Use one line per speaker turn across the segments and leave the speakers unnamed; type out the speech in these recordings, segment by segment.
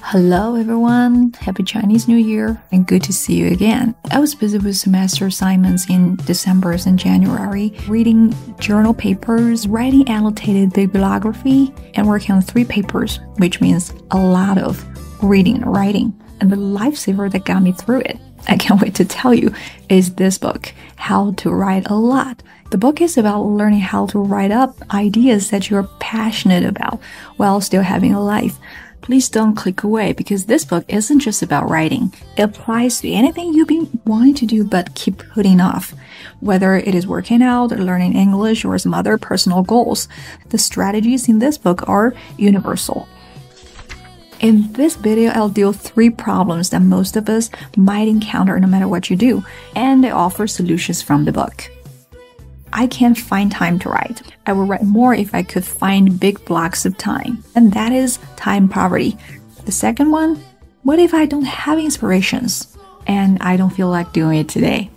Hello everyone, happy Chinese New Year and good to see you again. I was busy with semester assignments in December and January, reading journal papers, writing annotated bibliography, and working on 3 papers, which means a lot of reading and writing. And the lifesaver that got me through it, I can't wait to tell you, is this book, How to Write a Lot. The book is about learning how to write up ideas that you're passionate about while still having a life. Please don't click away because this book isn't just about writing. It applies to anything you've been wanting to do but keep putting off. Whether it is working out, learning English, or some other personal goals, the strategies in this book are universal. In this video, I'll deal 3 problems that most of us might encounter no matter what you do, and I offer solutions from the book. I can't find time to write. I would write more if I could find big blocks of time, and that is time poverty. The second one, what if I don't have inspirations and I don't feel like doing it today?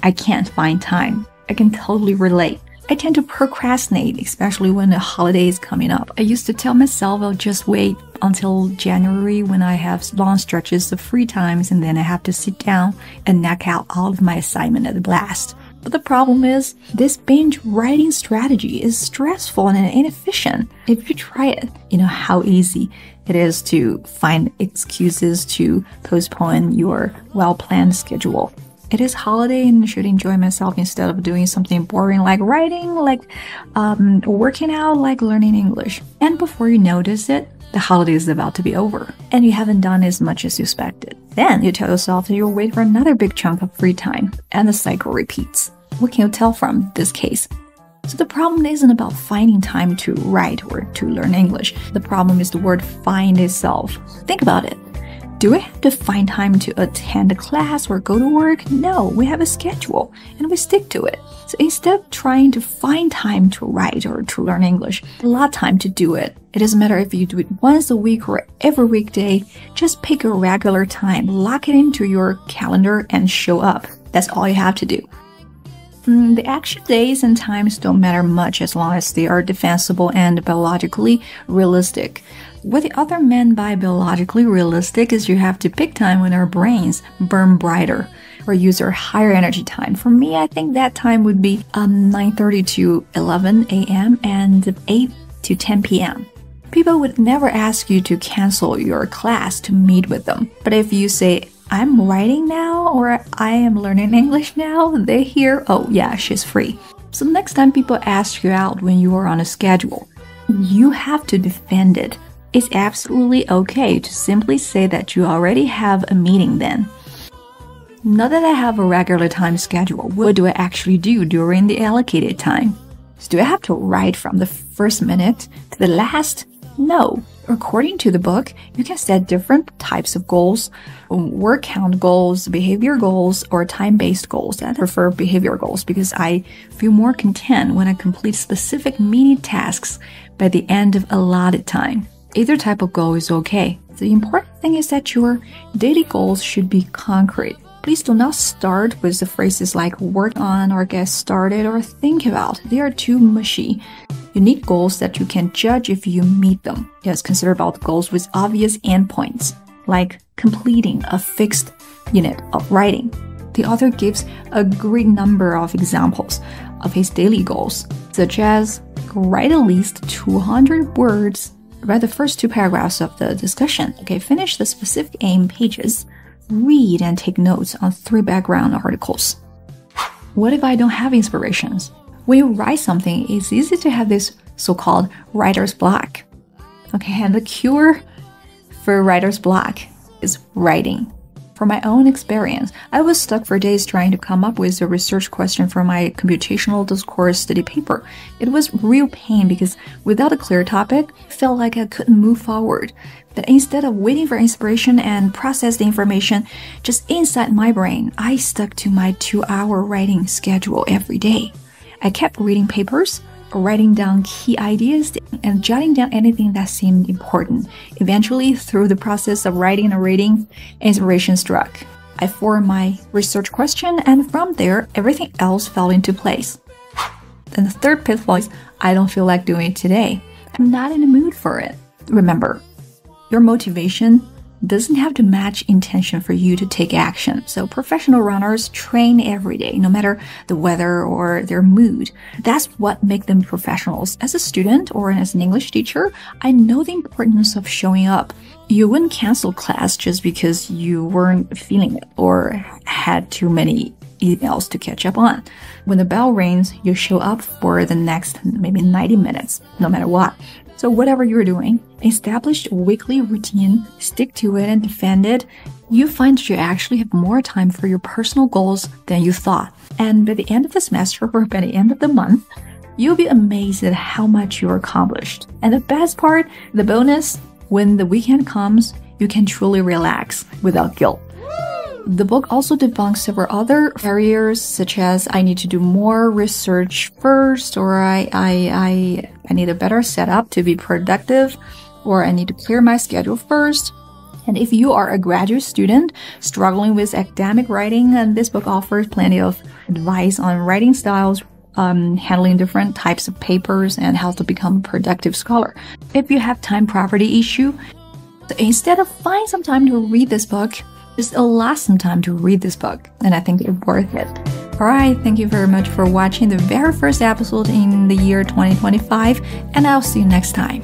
I can't find time. I can totally relate. I tend to procrastinate, especially when the holiday is coming up. I used to tell myself I'll just wait until January when I have long stretches of free times and then I have to sit down and knock out all of my assignment at the blast. But the problem is, this binge writing strategy is stressful and inefficient. If you try it, you know how easy it is to find excuses to postpone your well-planned schedule. It is holiday and I should enjoy myself instead of doing something boring like writing, like working out, like learning English. And before you notice it, the holiday is about to be over and you haven't done as much as you expected. Then you tell yourself that you'll wait for another big chunk of free time and the cycle repeats. What can you tell from this case? So the problem isn't about finding time to write or to learn English. The problem is the word find itself. Think about it. Do we have to find time to attend a class or go to work? No, we have a schedule and we stick to it. So instead of trying to find time to write or to learn English, a lot of time to do it. It doesn't matter if you do it once a week or every weekday. Just pick a regular time, lock it into your calendar and show up. That's all you have to do. The actual days and times don't matter much as long as they are defensible and biologically realistic. What the author meant by biologically realistic is you have to pick time when our brains burn brighter or use our higher energy time. For me, I think that time would be 9:30 to 11 a.m. and 8 to 10 p.m. People would never ask you to cancel your class to meet with them. But if you say, I'm writing now or I am learning English now, they hear, oh yeah, she's free. So next time people ask you out when you are on a schedule, you have to defend it. It's absolutely okay to simply say that you already have a meeting then. Now that I have a regular time schedule, what do I actually do during the allocated time? So do I have to write from the first minute to the last? No. According to the book, you can set different types of goals, word count goals, behavior goals, or time-based goals. I prefer behavior goals because I feel more content when I complete specific mini tasks by the end of allotted time. Either type of goal is okay. The important thing is that your daily goals should be concrete. Please do not start with the phrases like work on or get started or think about. They are too mushy. You need goals that you can judge if you meet them. Yes, consider about goals with obvious endpoints, like completing a fixed unit of writing. The author gives a great number of examples of his daily goals, such as write at least 200 words, write the first 2 paragraphs of the discussion, finish the specific aim pages, read and take notes on 3 background articles. What if I don't have inspirations? When you write something, it's easy to have this so-called writer's block. And the cure for writer's block is writing. From my own experience, I was stuck for days trying to come up with a research question for my computational discourse study paper. It was real pain because without a clear topic, I felt like I couldn't move forward. But instead of waiting for inspiration and process the information just inside my brain, I stuck to my 2-hour writing schedule every day. I kept reading papers, writing down key ideas, and jotting down anything that seemed important. Eventually, through the process of writing and reading, inspiration struck. I formed my research question, and from there, everything else fell into place. Then the third pitfall is, I don't feel like doing it today. I'm not in the mood for it. Remember, Your motivation doesn't have to match intention for you to take action. So professional runners train every day, no matter the weather or their mood. That's what makes them professionals. As a student or as an English teacher, I know the importance of showing up. You wouldn't cancel class just because you weren't feeling it or had too many emails to catch up on. When the bell rings, you show up for the next maybe 90 minutes, no matter what. So whatever you're doing, establish a weekly routine, stick to it and defend it. You find that you actually have more time for your personal goals than you thought. And by the end of the semester or by the end of the month, you'll be amazed at how much you accomplished. And the best part, the bonus, when the weekend comes, you can truly relax without guilt. The book also debunks several other barriers, such as I need to do more research first, or I need a better setup to be productive, or I need to clear my schedule first. And if you are a graduate student struggling with academic writing, and this book offers plenty of advice on writing styles, handling different types of papers, and how to become a productive scholar. If you have time property issue, instead of find some time to read this book, just allot some time to read this book, and I think it's worth it. Alright, thank you very much for watching the very first episode in the year 2025, and I'll see you next time.